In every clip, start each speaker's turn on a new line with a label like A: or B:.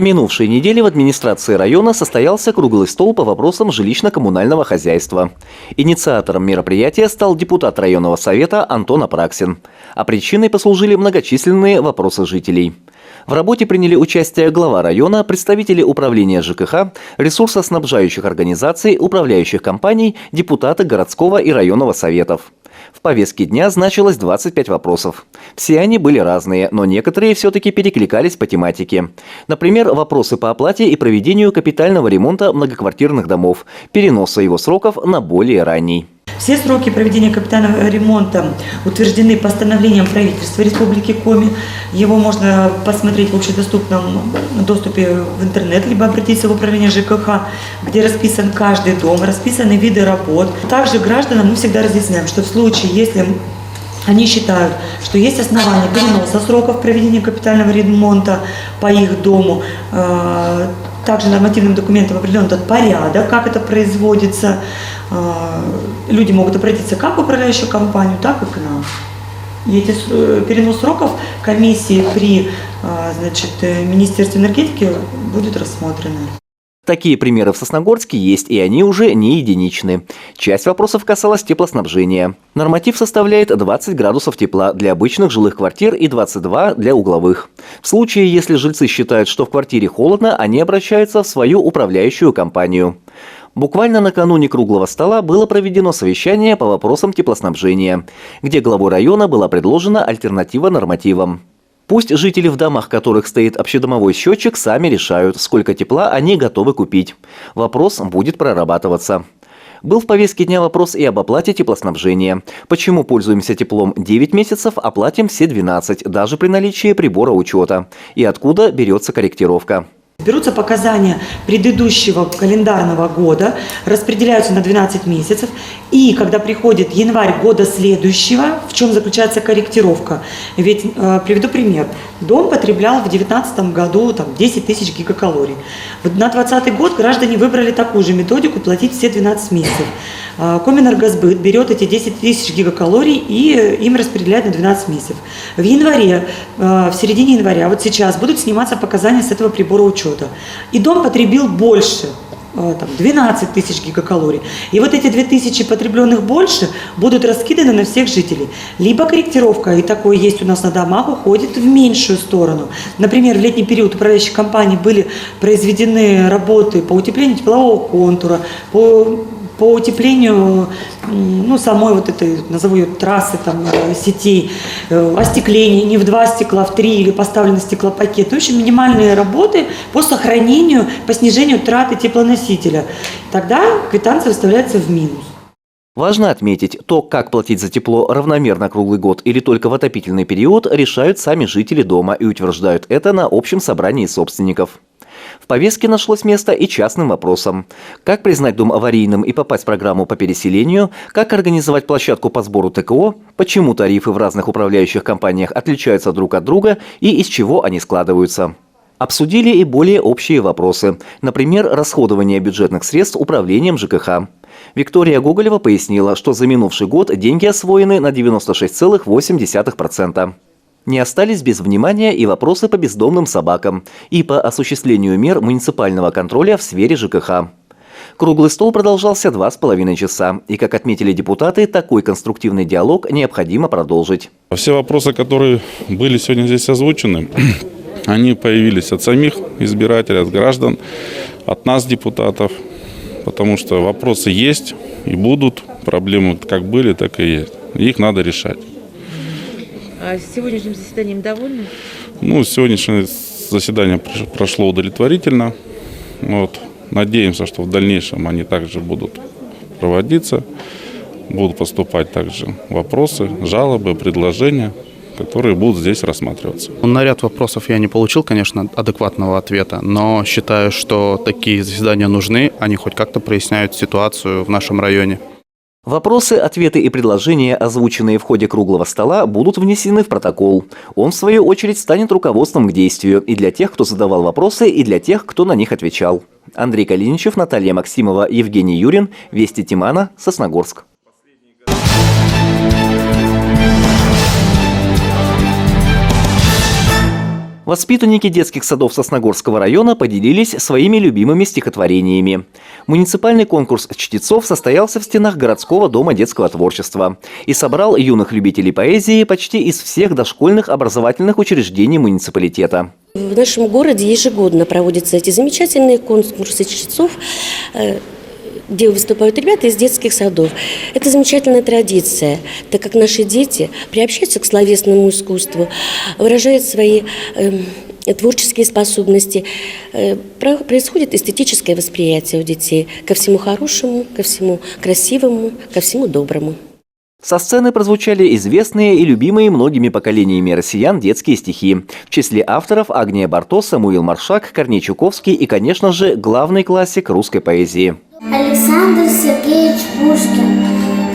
A: На минувшей неделе в администрации района состоялся круглый стол по вопросам жилищно-коммунального хозяйства. Инициатором мероприятия стал депутат районного совета Антон Апраксин, а причиной послужили многочисленные вопросы жителей. В работе приняли участие глава района, представители управления ЖКХ, ресурсоснабжающих организаций, управляющих компаний, депутаты городского и районного советов. В повестке дня значилось 25 вопросов. Все они были разные, но некоторые все-таки перекликались по тематике. Например, вопросы по оплате и проведению капитального ремонта многоквартирных домов, переноса его сроков на более ранний.
B: Все сроки проведения капитального ремонта утверждены постановлением правительства Республики Коми. Его можно посмотреть в общедоступном доступе в интернет, либо обратиться в управление ЖКХ, где расписан каждый дом, расписаны виды работ. Также гражданам мы всегда разъясняем, что в случае, если они считают, что есть основания переноса сроков проведения капитального ремонта по их дому, также нормативным документом определен тот порядок, как это производится. Люди могут обратиться как в управляющую компанию, так и к нам. И эти перенос сроков комиссии при Министерстве энергетики будет рассмотрены.
A: Такие примеры в Сосногорске есть, и они уже не единичны. Часть вопросов касалась теплоснабжения. Норматив составляет 20 градусов тепла для обычных жилых квартир и 22 для угловых. В случае, если жильцы считают, что в квартире холодно, они обращаются в свою управляющую компанию. Буквально накануне круглого стола было проведено совещание по вопросам теплоснабжения, где главой района была предложена альтернатива нормативам. Пусть жители, в домах которых стоит общедомовой счетчик, сами решают, сколько тепла они готовы купить. Вопрос будет прорабатываться. Был в повестке дня вопрос и об оплате теплоснабжения. Почему пользуемся теплом 9 месяцев, а платим все 12, даже при наличии прибора учета? И откуда берется корректировка?
B: Берутся показания предыдущего календарного года, распределяются на 12 месяцев, и когда приходит январь года следующего, в чем заключается корректировка? Ведь, приведу пример, дом потреблял в 2019 году 10 тысяч гигакалорий. На 2020 год граждане выбрали такую же методику платить все 12 месяцев. Комэнергосбыт берет эти 10 тысяч гигакалорий и им распределяет на 12 месяцев. В январе, в середине января, вот сейчас будут сниматься показания с этого прибора учета. И дом потребил больше, 12 тысяч гигакалорий. И вот эти 2000 потребленных больше будут раскиданы на всех жителей. Либо корректировка, и такое есть у нас на домах, уходит в меньшую сторону. Например, в летний период управляющих компаний были произведены работы по утеплению теплового контура, по утеплению самой вот этой, назову ее, трассы, сетей, остекление не в 2 стекла, в 3 или поставлены стеклопакеты. В общем, минимальные работы по сохранению, по снижению траты теплоносителя. Тогда квитанция выставляется в минус.
A: Важно отметить, то, как платить за тепло равномерно круглый год или только в отопительный период, решают сами жители дома и утверждают это на общем собрании собственников. В повестке нашлось место и частным вопросам. Как признать дом аварийным и попасть в программу по переселению, как организовать площадку по сбору ТКО, почему тарифы в разных управляющих компаниях отличаются друг от друга и из чего они складываются. Обсудили и более общие вопросы, например, расходование бюджетных средств управлением ЖКХ. Виктория Гоголева пояснила, что за минувший год деньги освоены на 96,8%. Не остались без внимания и вопросы по бездомным собакам и по осуществлению мер муниципального контроля в сфере ЖКХ. Круглый стол продолжался 2,5 часа, и, как отметили депутаты, такой конструктивный диалог необходимо продолжить.
C: Все вопросы, которые были сегодня здесь озвучены, они появились от самих избирателей, от граждан, от нас, депутатов, потому что вопросы есть и будут, проблемы как были, так и есть. Их надо решать.
D: А сегодняшним заседанием довольны?
C: Сегодняшнее заседание прошло удовлетворительно. Надеемся, что в дальнейшем они также будут проводиться. Будут поступать также вопросы, жалобы, предложения, которые будут здесь рассматриваться.
E: На ряд вопросов я не получил, конечно, адекватного ответа, но считаю, что такие заседания нужны, они хоть как-то проясняют ситуацию в нашем районе.
A: Вопросы, ответы и предложения, озвученные в ходе круглого стола, будут внесены в протокол. Он, в свою очередь, станет руководством к действию и для тех, кто задавал вопросы, и для тех, кто на них отвечал. Андрей Калиничев, Наталья Максимова, Евгений Юрин, Вести Тимана, Сосногорск. Воспитанники детских садов Сосногорского района поделились своими любимыми стихотворениями. Муниципальный конкурс чтецов состоялся в стенах городского дома детского творчества и собрал юных любителей поэзии почти из всех дошкольных образовательных учреждений муниципалитета.
F: В нашем городе ежегодно проводятся эти замечательные конкурсы чтецов, где выступают ребята из детских садов. Это замечательная традиция, так как наши дети приобщаются к словесному искусству, выражают свои творческие способности, происходит эстетическое восприятие у детей ко всему хорошему, ко всему красивому, ко всему доброму.
A: Со сцены прозвучали известные и любимые многими поколениями россиян детские стихи. В числе авторов Агния Барто, Самуил Маршак, Корней Чуковский и, конечно же, главный классик русской поэзии.
G: Александр Сергеевич Пушкин.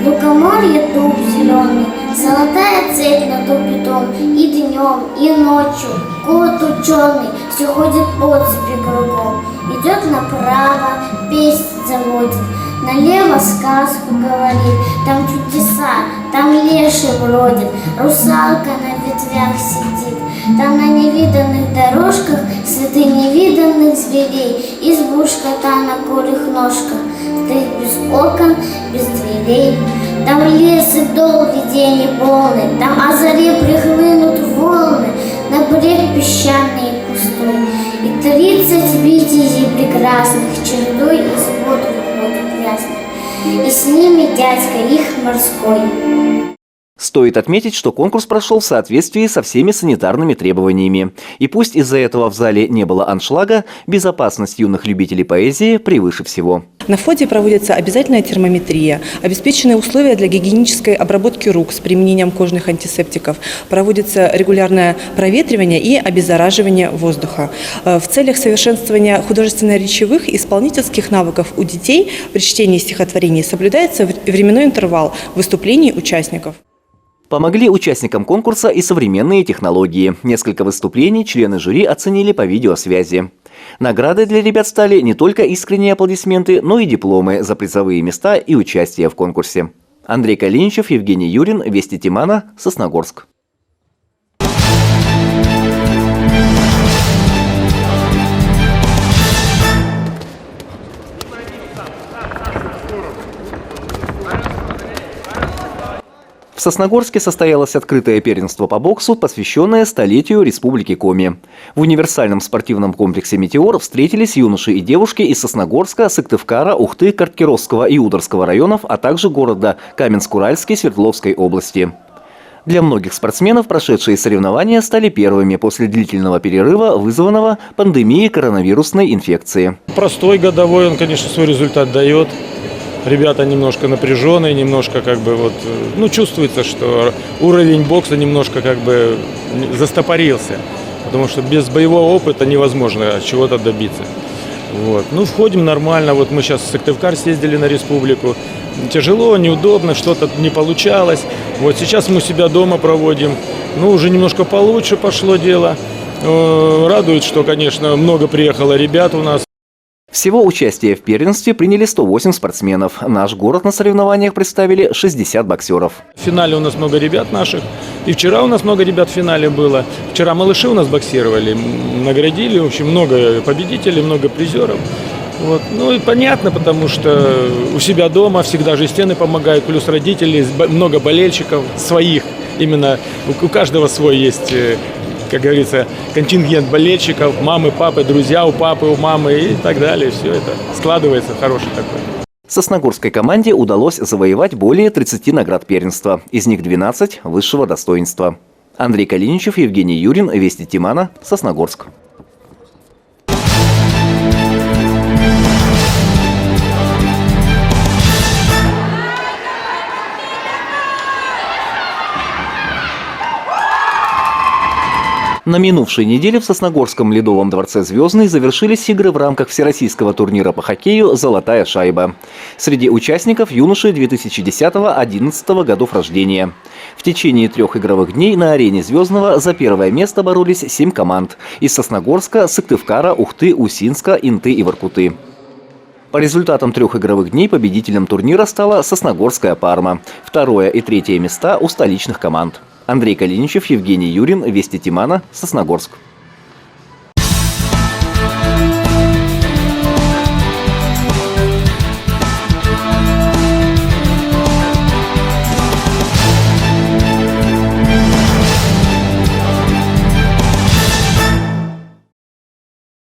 G: Лукоморье дуб зеленый, золотая цепь на тупитом, и днем, и ночью, кот ученый, все ходит по цепи кругом. Идет направо, песнь заводит, налево сказку говорит, там чудеса, там леший бродит, русалка на ветвях сидит, там на невиданных дорожках следы невиданных зверей, избушка та на курьих ножках, стоит без окон, без дверей. Там лес и дол видений полный, там о заре прихлынут волны, на брег песчаный и пустой. И 30 витязей прекрасных чередой из вод выходит ясных, и с ними дядька их морской.
A: Стоит отметить, что конкурс прошел в соответствии со всеми санитарными требованиями. И пусть из-за этого в зале не было аншлага, безопасность юных любителей поэзии превыше всего.
H: На входе проводится обязательная термометрия, обеспечены условия для гигиенической обработки рук с применением кожных антисептиков, проводится регулярное проветривание и обеззараживание воздуха. В целях совершенствования художественно-речевых и исполнительских навыков у детей при чтении стихотворений соблюдается временной интервал выступлений участников.
A: Помогли участникам конкурса и современные технологии. Несколько выступлений члены жюри оценили по видеосвязи. Наградой для ребят стали не только искренние аплодисменты, но и дипломы за призовые места и участие в конкурсе. Андрей Калиничев, Евгений Юрин, Вести Тимана, Сосногорск. В Сосногорске состоялось открытое первенство по боксу, посвященное столетию Республики Коми. В универсальном спортивном комплексе «Метеор» встретились юноши и девушки из Сосногорска, Сыктывкара, Ухты, Карткировского и Ударского районов, а также города Каменск-Уральский Свердловской области. Для многих спортсменов прошедшие соревнования стали первыми после длительного перерыва, вызванного пандемией коронавирусной инфекции.
I: Простой годовой, он, конечно, свой результат дает. Ребята немножко напряженные, немножко чувствуется, что уровень бокса немножко застопорился. Потому что без боевого опыта невозможно чего-то добиться. Входим нормально. Мы сейчас в Сыктывкар съездили на республику. Тяжело, неудобно, что-то не получалось. Сейчас мы себя дома проводим. Уже немножко получше пошло дело. Радует, что, конечно, много приехало ребят у нас.
A: Всего участие в первенстве приняли 108 спортсменов. Наш город на соревнованиях представили 60 боксеров.
I: В финале у нас много ребят наших. И вчера у нас много ребят в финале было. Вчера малыши у нас боксировали, наградили. В общем, много победителей, много призеров. И понятно, потому что у себя дома всегда же стены помогают, плюс родители, много болельщиков своих. Именно у каждого свой есть, как говорится, контингент болельщиков, мамы, папы, друзья у папы, у мамы и так далее. Все это складывается хороший такой.
A: Сосногорской команде удалось завоевать более 30 наград первенства. Из них 12 высшего достоинства. Андрей Калиничев, Евгений Юрин, Вести Тимана, Сосногорск. На минувшей неделе в Сосногорском ледовом дворце «Звездный» завершились игры в рамках всероссийского турнира по хоккею «Золотая шайба». Среди участников юноши 2010-2011 годов рождения. В течение 3 игровых дней на арене «Звездного» за первое место боролись 7 команд из Сосногорска, Сыктывкара, Ухты, Усинска, Инты и Воркуты. По результатам 3 игровых дней победителем турнира стала Сосногорская «Парма». 2 и 3 места у столичных команд. Андрей Калиничев, Евгений Юрин, Вести Тимана, Сосногорск.